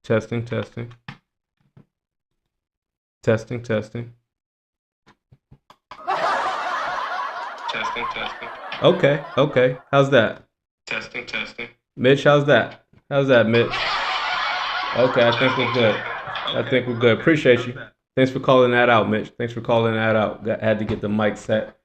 Testing, testing, testing, testing, testing, testing. Okay, okay. How's that? Testing, testing. Mitch, how's that? How's that, Mitch? Okay, I think we're good. I think we're good. Appreciate you. Thanks for calling that out, Mitch. Thanks for calling that out. Had to get the mic set.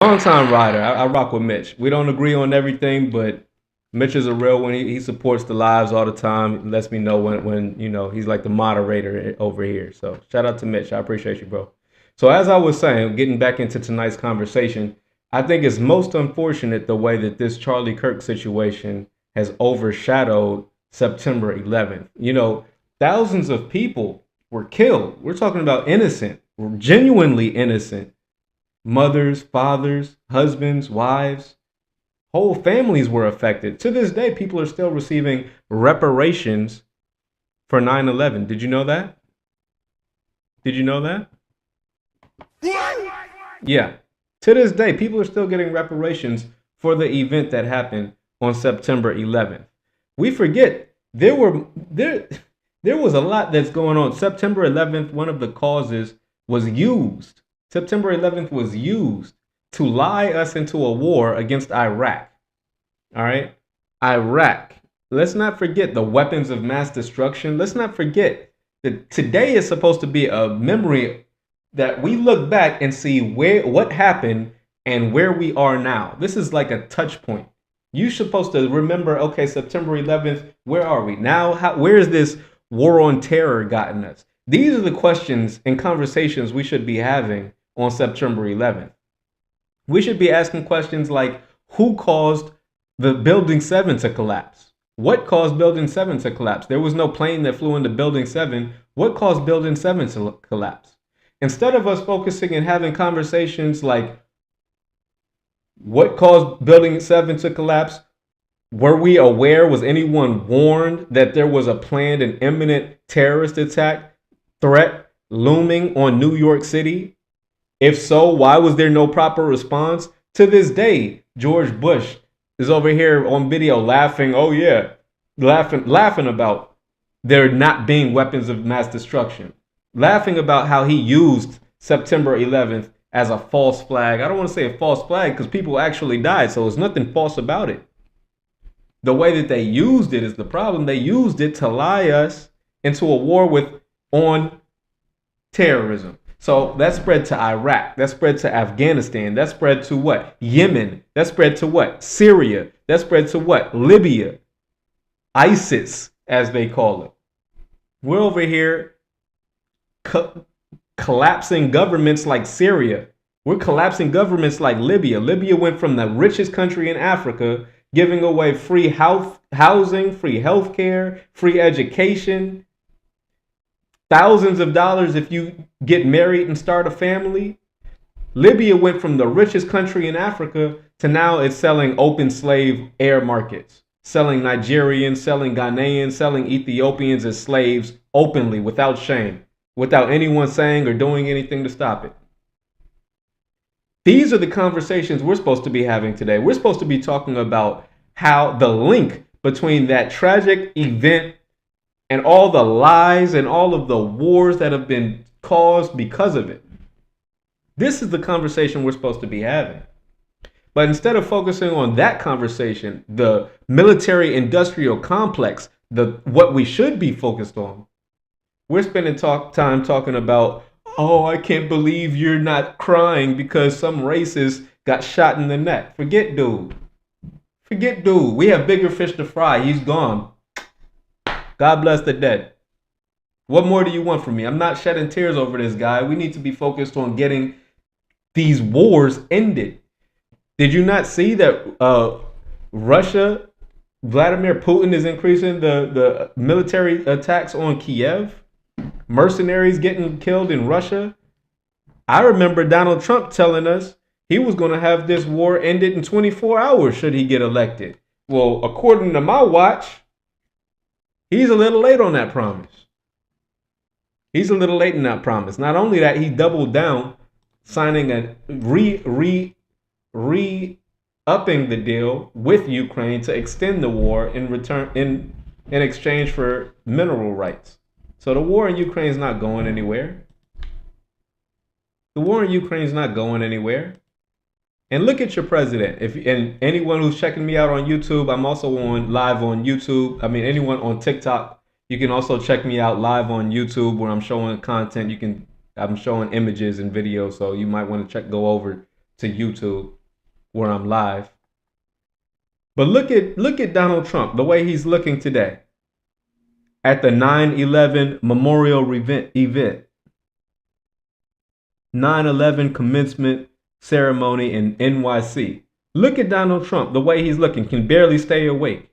Long time rider. I rock with Mitch. We don't agree on everything, but Mitch is a real one. He supports the lives all the time. He lets me know when he's like the moderator over here. So shout out to Mitch. I appreciate you, bro. So as I was saying, getting back into tonight's conversation, I think it's most unfortunate the way that this Charlie Kirk situation has overshadowed September 11th. Thousands of people were killed. We're talking about innocent, genuinely innocent mothers, fathers, husbands, wives, whole families were affected. To this day, people are still receiving reparations for 9/11. Did you know that? Did you know that? Yeah. To this day, people are still getting reparations for the event that happened on September 11th. We forget there was a lot that's going on. September 11th, one of the causes was used. September 11th was used to lie us into a war against Iraq. All right? Iraq. Let's not forget the weapons of mass destruction. Let's not forget that today is supposed to be a memory that we look back and see what happened and where we are now. This is like a touch point. You're supposed to remember, okay, September 11th, where are we now? Where is this war on terror gotten us? These are the questions and conversations we should be having on September 11th. We should be asking questions like, who caused the Building 7 to collapse? What caused Building 7 to collapse? There was no plane that flew into Building 7. What caused Building 7 to collapse? Instead of us focusing and having conversations like, what caused Building 7 to collapse? Were we aware? Was anyone warned that there was a planned and imminent terrorist attack threat looming on New York City? If so, why was there no proper response? To this day, George Bush is over here on video laughing. Oh yeah, laughing about there not being weapons of mass destruction. Laughing about how he used September 11th as a false flag. I don't want to say a false flag because people actually died, so there's nothing false about it. The way that they used it is the problem. They used it to lie us into a war on terrorism. So that spread to Iraq. That spread to Afghanistan. That spread to what? Yemen. That spread to what? Syria. That spread to what? Libya. ISIS, as they call it. We're over here collapsing governments like Syria. We're collapsing governments like Libya. Libya went from the richest country in Africa, giving away free housing, free healthcare, free education, thousands of dollars if you get married and start a family. Libya went from the richest country in Africa to now it's selling open slave air markets, selling Nigerians, selling Ghanaians, selling Ethiopians as slaves openly without shame, without anyone saying or doing anything to stop it. These are the conversations we're supposed to be having today. We're supposed to be talking about how the link between that tragic event and all the lies and all of the wars that have been caused because of it. This is the conversation we're supposed to be having. But instead of focusing on that conversation, the military industrial complex, what we should be focused on, we're spending time talking about, oh, I can't believe you're not crying because some racist got shot in the neck. Forget dude. We have bigger fish to fry. He's gone. God bless the dead. What more do you want from me? I'm not shedding tears over this guy. We need to be focused on getting these wars ended. Did you not see that Russia, Vladimir Putin is increasing the military attacks on Kiev? Mercenaries getting killed in Russia? I remember Donald Trump telling us he was going to have this war ended in 24 hours should he get elected. Well, according to my watch, he's a little late on that promise. Not only that, he doubled down, signing a reaffirmation upping the deal with Ukraine to extend the war in exchange for mineral rights. So the war in Ukraine is not going anywhere. The war in Ukraine is not going anywhere. And look at your president. And anyone who's checking me out on YouTube, I'm also on live on YouTube. I mean, anyone on TikTok, you can also check me out live on YouTube where I'm showing content. I'm showing images and videos, so you might want to go over to YouTube where I'm live. But look at Donald Trump, the way he's looking today at the 9/11 memorial event, 9/11 commencement ceremony in NYC. Look at Donald Trump, the way he's looking, can barely stay awake.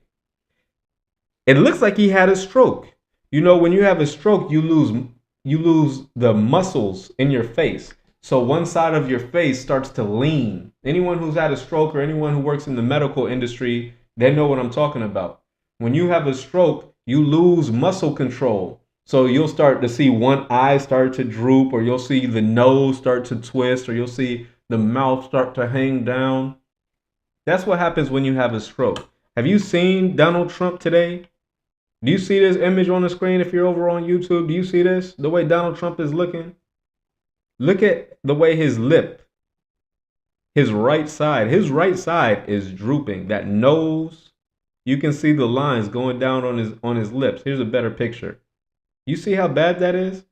It looks like he had a stroke. You know, when you have a stroke, you lose the muscles in your face. So one side of your face starts to lean. Anyone who's had a stroke or anyone who works in the medical industry, they know what I'm talking about. When you have a stroke, you lose muscle control. So you'll start to see one eye start to droop, or you'll see the nose start to twist, or you'll see the mouth start to hang down. That's what happens when you have a stroke. Have you seen Donald Trump today? Do you see this image on the screen if you're over on YouTube? Do you see this? The way Donald Trump is looking? Look at the way his lip, his right side is drooping. That nose, you can see the lines going down on his lips. Here's a better picture. You see how bad that is?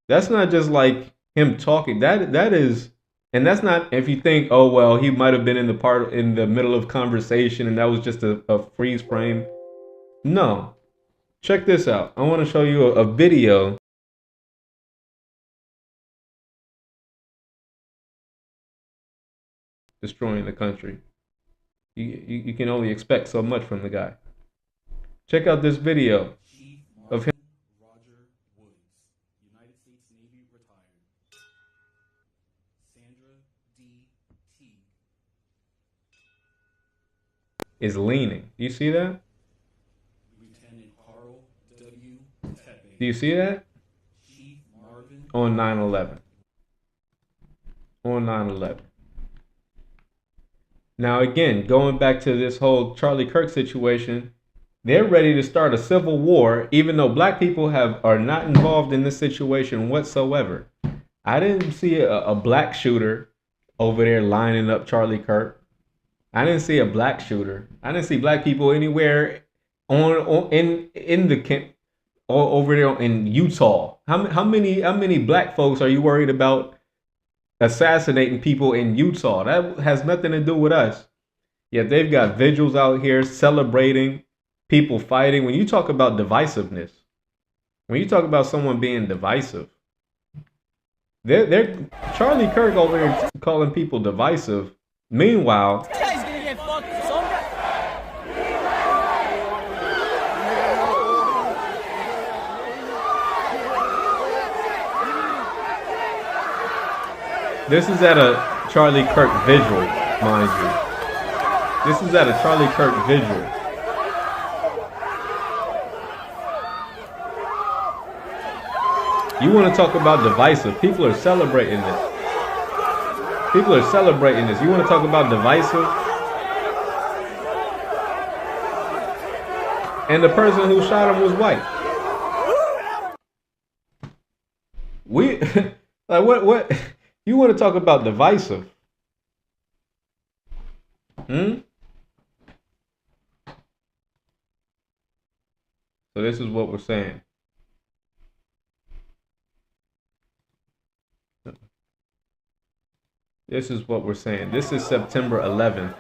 That's not just like him talking. That is, and that's not if you think, oh well, he might have been in the middle of conversation and that was just a freeze frame. No. Check this out. I want to show you a video. Destroying the country. You can only expect so much from the guy. Check out this video of him. Roger Woods, United States Navy retired. Sandra D. T. Is leaning. Do you see that? Lieutenant Carl W. Tepe. Do you see that? Chief Marvin. On 9/11. On 9/11. Now again, going back to this whole Charlie Kirk situation, they're ready to start a civil war, even though black people are not involved in this situation whatsoever. I didn't see a black shooter over there lining up Charlie Kirk. I didn't see a black shooter. I didn't see black people anywhere in the camp over there in Utah. How many black folks are you worried about assassinating people in Utah? That has nothing to do with us. Yet they've got vigils out here celebrating people fighting. When you talk about divisiveness, when you talk about someone being divisive, they're Charlie Kirk over here calling people divisive. Meanwhile, This guy's gonna get fucked, son. this is at a Charlie Kirk vigil, mind you. This is at a Charlie Kirk vigil. You want to talk about divisive? People are celebrating this. People are celebrating this. You want to talk about divisive? And the person who shot him was white. We like what? You want to talk about divisive? So this is what we're saying. This is what we're saying. This is September 11th.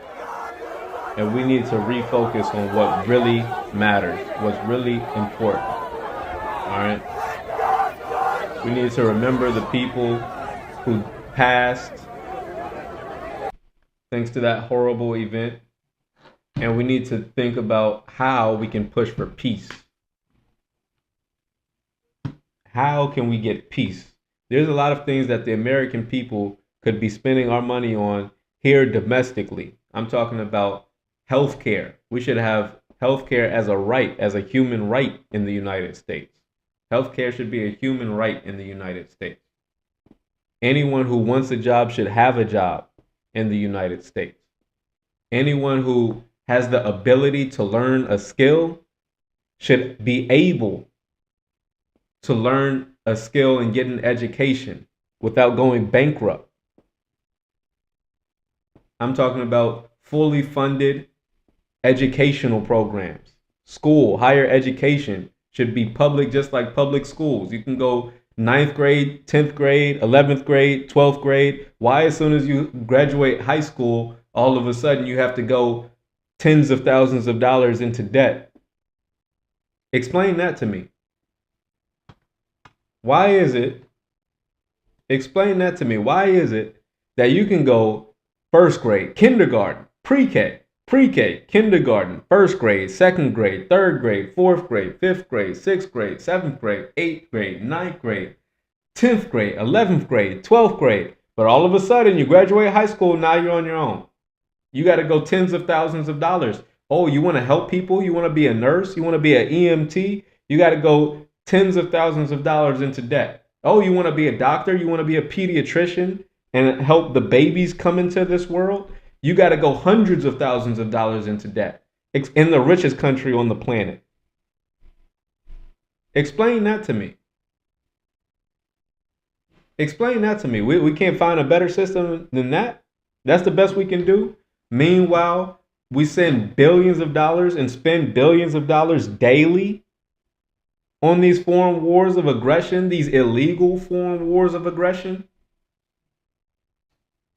And we need to refocus on what really matters, what's really important. All right? We need to remember the people who passed thanks to that horrible event. And we need to think about how we can push for peace. How can we get peace? There's a lot of things that the American people could be spending our money on here domestically. I'm talking about healthcare. We should have healthcare as a right, as a human right in the United States. Healthcare should be a human right in the United States. Anyone who wants a job should have a job in the United States. Anyone who has the ability to learn a skill should be able to learn a skill and get an education without going bankrupt. I'm talking about fully funded educational programs. School, higher education should be public, just like public schools. You can go ninth grade, 10th grade, 11th grade, 12th grade. Why, as soon as you graduate high school, all of a sudden you have to go tens of thousands of dollars into debt? Explain that to me. Why is it? Explain that to me. Why is it that you can go first grade, kindergarten, pre-K, kindergarten, first grade, second grade, third grade, fourth grade, fifth grade, sixth grade, seventh grade, eighth grade, ninth grade, 10th grade, 11th grade, 12th grade. But all of a sudden you graduate high school, now you're on your own. You got to go tens of thousands of dollars. Oh, you want to help people? You want to be a nurse? You want to be an EMT? You got to go tens of thousands of dollars into debt. Oh, you want to be a doctor? You want to be a pediatrician and help the babies come into this world? You got to go hundreds of thousands of dollars into debt. It's in the richest country on the planet. Explain that to me. Explain that to me. We can't find a better system than that? That's the best we can do? Meanwhile, we send billions of dollars and spend billions of dollars daily on these foreign wars of aggression, these illegal foreign wars of aggression.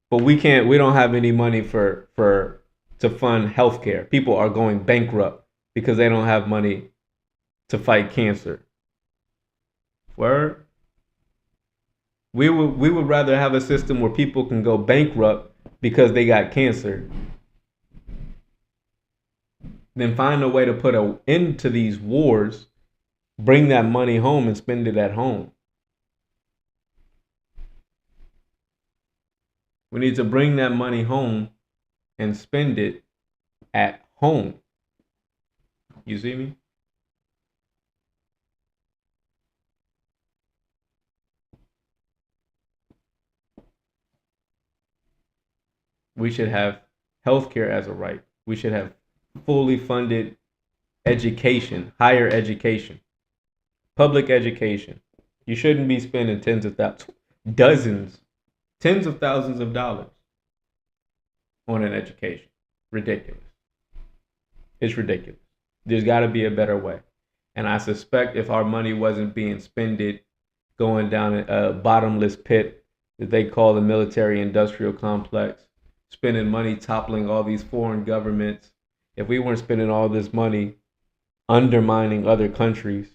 But we don't have any money to fund healthcare. People are going bankrupt because they don't have money to fight cancer. Word? We would rather have a system where people can go bankrupt because they got cancer than find a way to put an end to these wars, bring that money home and spend it at home. We need to bring that money home and spend it at home. You see me? We should have healthcare as a right. We should have fully funded education, higher education, public education. You shouldn't be spending tens of thousands of dollars on an education. Ridiculous. It's ridiculous. There's got to be a better way. And I suspect if our money wasn't being spended going down a bottomless pit that they call the military industrial complex, spending money toppling all these foreign governments, if we weren't spending all this money undermining other countries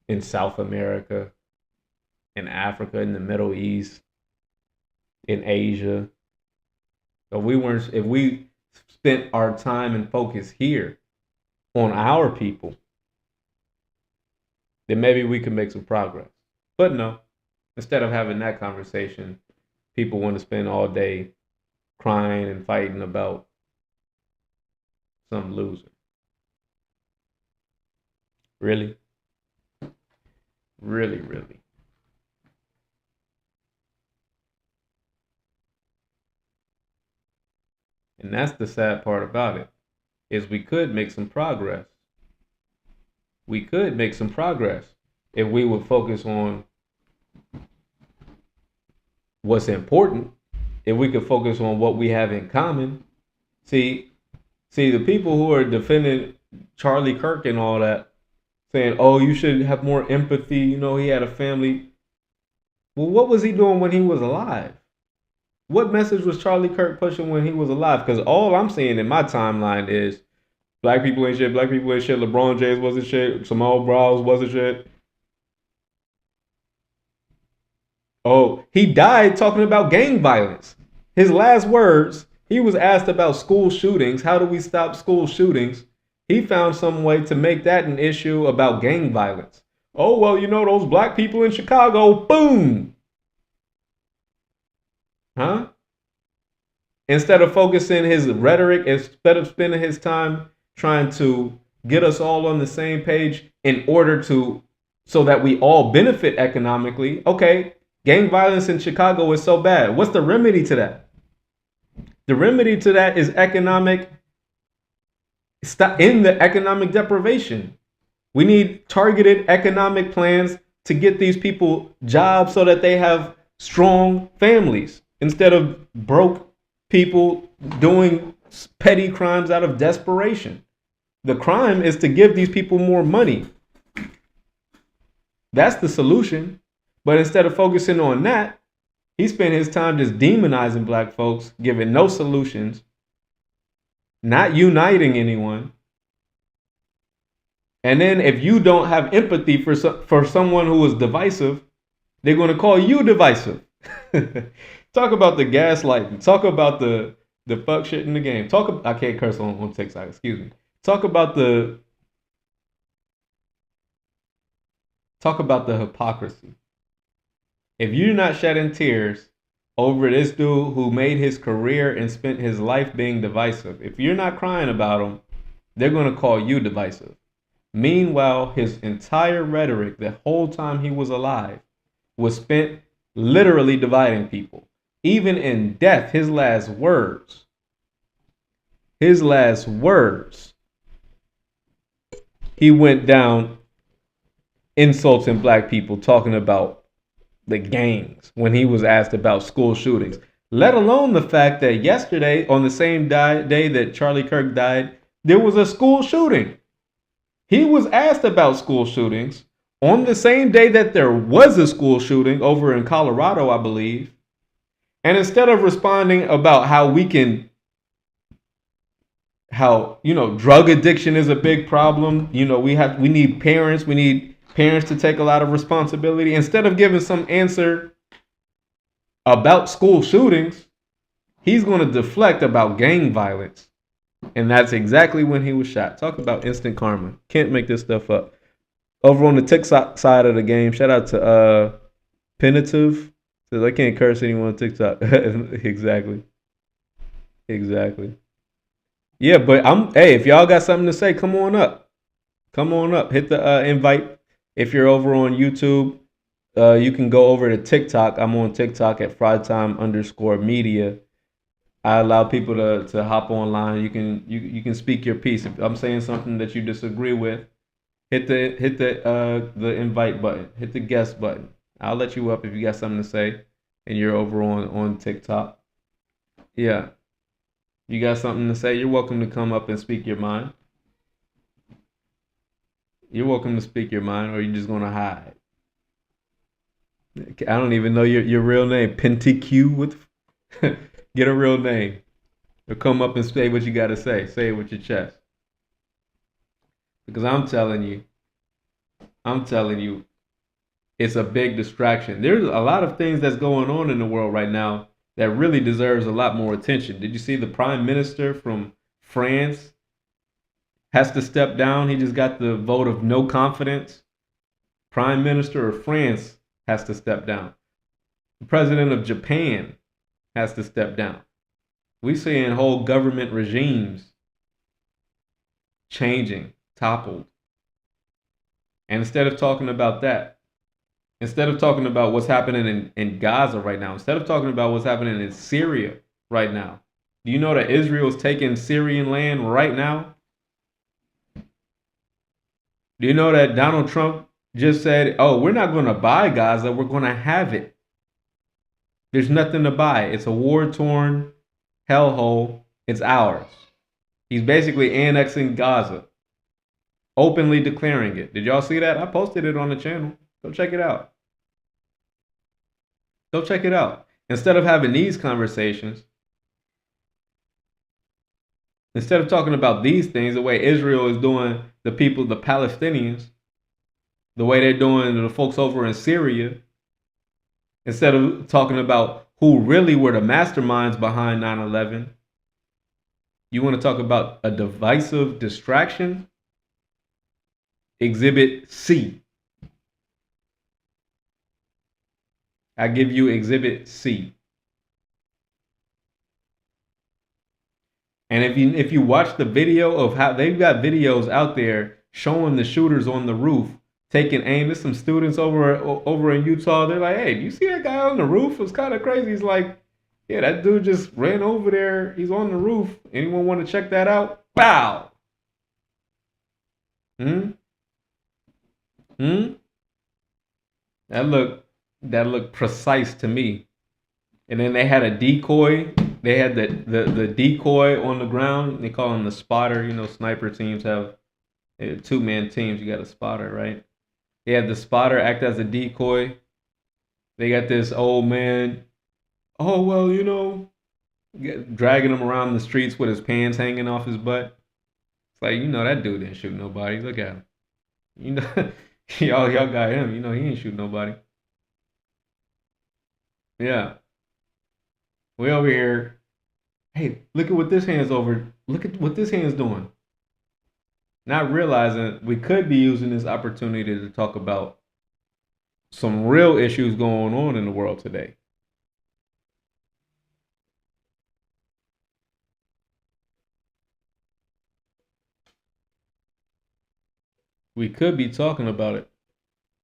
in South America, in Africa, in the Middle East, in Asia, if we spent our time and focus here on our people, then maybe we could make some progress. But no, instead of having that conversation, people want to spend all day crying and fighting about some loser. Really? Really, really. And that's the sad part about it, is we could make some progress. We could make some progress if we would focus on what's important, if we could focus on what we have in common. See, the people who are defending Charlie Kirk and all that, saying, oh, you should have more empathy, he had a family. Well, what was he doing when he was alive? What message was Charlie Kirk pushing when he was alive? Because all I'm seeing in my timeline is black people ain't shit, LeBron James wasn't shit, Jamal Browse wasn't shit. Oh, he died talking about gang violence. His last words, he was asked about school shootings. How do we stop school shootings? He found some way to make that an issue about gang violence. Oh, well, those black people in Chicago, boom. Huh? Instead of focusing his rhetoric, instead of spending his time trying to get us all on the same page so that we all benefit economically. Okay, gang violence in Chicago is so bad. What's the remedy to that? The remedy to that is stop in the economic deprivation. We need targeted economic plans to get these people jobs so that they have strong families instead of broke people doing petty crimes out of desperation. The crime is to give these people more money. That's the solution. But instead of focusing on that, he spent his time just demonizing black folks, giving no solutions, not uniting anyone. And then if you don't have empathy for someone who is divisive, they're going to call you divisive. Talk about the gaslighting. Talk about the fuck shit in the game. I can't curse on TikTok, excuse me. Talk about the hypocrisy. If you're not shedding tears over this dude who made his career and spent his life being divisive, if you're not crying about him, they're going to call you divisive. Meanwhile, his entire rhetoric, the whole time he was alive, was spent literally dividing people. Even in death, his last words, he went down insulting black people, talking about the gangs when he was asked about school shootings. Let alone the fact that yesterday, on the same day that Charlie Kirk died, there was a school shooting. He was asked about school shootings on the same day that there was a school shooting over in Colorado, I believe. And instead of responding about how drug addiction is a big problem, we need parents to take a lot of responsibility. Instead of giving some answer about school shootings, he's going to deflect about gang violence. And that's exactly when he was shot. Talk about instant karma. Can't make this stuff up. Over on the TikTok side of the game, shout out to Penitive. Says I can't curse anyone on TikTok. Exactly. Yeah, but if y'all got something to say, come on up. Hit the invite. If you're over on YouTube, you can go over to TikTok. I'm on TikTok at frytime_media. I allow people to hop online. You can speak your piece. If I'm saying something that you disagree with, hit the invite button. Hit the guest button. I'll let you up if you got something to say and you're over on TikTok. Yeah. You got something to say, you're welcome to come up and speak your mind. You're welcome to speak your mind, or you're just going to hide. I don't even know your real name. Pentiq Get a real name. Or come up and say what you got to say. Say it with your chest. Because I'm telling you, it's a big distraction. There's a lot of things that's going on in the world right now that really deserves a lot more attention. Did you see the Prime Minister from France has to step down? He just got the vote of no confidence. Prime Minister of France has to step down. The President of Japan has to step down. We seeing whole government regimes changing, toppled. And instead of talking about that, instead of talking about what's happening in Gaza right now, instead of talking about what's happening in Syria right now, do you know that Israel is taking Syrian land right now? Do you know that Donald Trump just said, oh, we're not going to buy Gaza, we're going to have it. There's nothing to buy. It's a war-torn hellhole. It's ours. He's basically annexing Gaza, openly declaring it. Did y'all see that? I posted it on the channel. Go check it out. Instead of having these conversations, instead of talking about these things, the way Israel is doing the people, the Palestinians, the way they're doing the folks over in Syria, instead of talking about who really were the masterminds behind 9/11, you want to talk about a divisive distraction? Exhibit C. I give you Exhibit C. And if you watch the video of how they've got videos out there showing the shooters on the roof taking aim. There's some students over in Utah. They're like, hey, do you see that guy on the roof? It's kind of crazy. He's like, Yeah, that dude just ran over there. He's on the roof. Anyone want to check that out? Bow. Hmm. Hmm. That looked precise to me. And then they had a decoy. They had the decoy on the ground. They call him the spotter. You know, sniper teams have 2-man teams. You got a spotter, right? They had the spotter act as a decoy. They got this old man. Oh well, dragging him around the streets with his pants hanging off his butt. It's like that dude didn't shoot nobody. Look at him. You know, y'all got him. He ain't shoot nobody. Yeah, we over here. Hey, look at what this hand's over. Look at what this hand's doing. Not realizing we could be using this opportunity to talk about some real issues going on in the world today. We could be talking about it.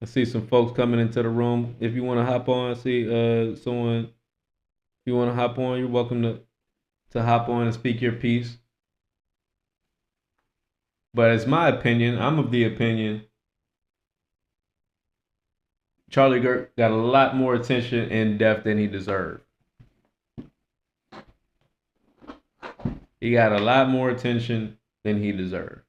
I see some folks coming into the room. If you want to hop on, I see someone. If you want to hop on, you're welcome to hop on and speak your piece. But it's my opinion. I'm of the opinion Charlie Kirk got a lot more attention in depth than he deserved. He got a lot more attention than he deserved.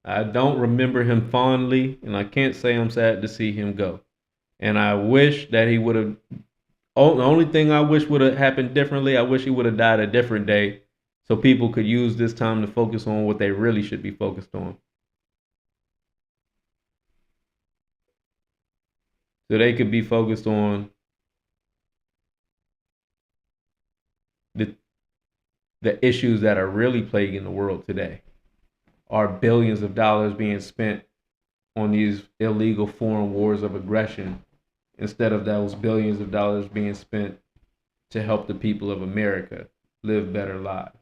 I don't remember him fondly, and I can't say I'm sad to see him go. And I wish that he would have. Oh, the only thing I wish would have happened differently, I wish he would have died a different day so people could use this time to focus on what they really should be focused on. So they could be focused on the the issues that are really plaguing the world today. Are billions of dollars being spent on these illegal foreign wars of aggression instead of those billions of dollars being spent to help the people of America live better lives?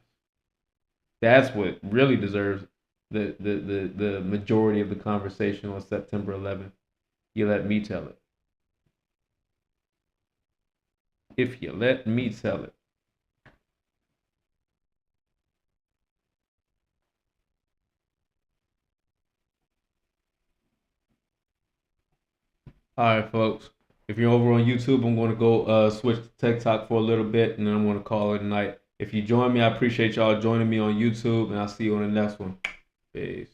That's what really deserves the majority of the conversation on September 11th. You let me tell it. If you let me tell it. All right, folks. If you're over on YouTube, I'm going to go switch to TikTok for a little bit, and then I'm going to call it a night. If you join me, I appreciate y'all joining me on YouTube, and I'll see you on the next one. Peace.